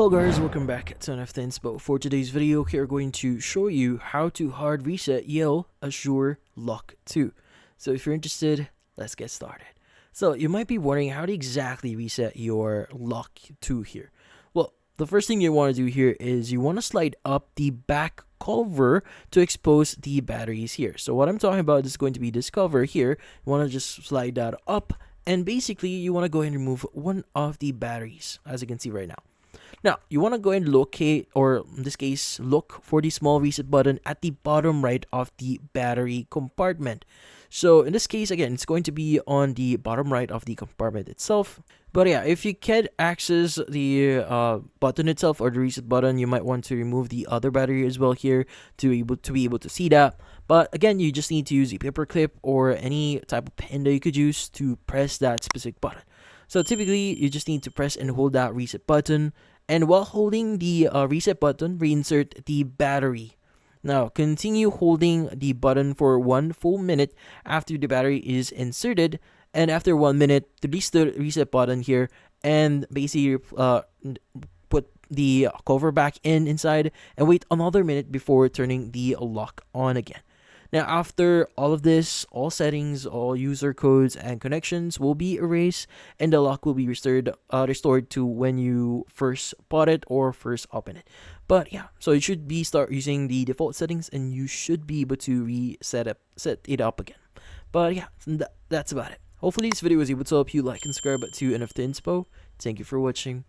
Hello guys, welcome back to NF Inspo. For today's video, we are going to show you how to hard reset Yale Assure Lock 2. So if you're interested, let's get started. So you might be wondering how to exactly reset your Lock 2 here. Well, the first thing you want to do here is you want to slide up the back cover to expose the batteries here. So what I'm talking about is going to be this cover here. You want to just slide that up, and basically you want to go ahead and remove one of the batteries, as you can see right now. Now, you want to go and locate, or in this case, look for the small reset button at the bottom right of the battery compartment. So in this case, again, it's going to be on the bottom right of the compartment itself. But yeah, if you can't access the button itself or the reset button, you might want to remove the other battery as well here to be able to see that. But again, you just need to use a paper clip or any type of pen that you could use to press that specific button. So typically, you just need to press and hold that reset button. And while holding the reset button, reinsert the battery. Now, continue holding the button for 1 full minute after the battery is inserted. And after 1 minute, release the reset button here and basically put the cover back inside and wait another minute before turning the lock on again. Now, after all of this, all settings, all user codes, and connections will be erased, and the lock will be restored to when you first bought it or first open it. But yeah, so you should start using the default settings, and you should be able to set it up again. But yeah, that's about it. Hopefully this video was able to help you. Like and subscribe to NFT Inspo. Thank you for watching.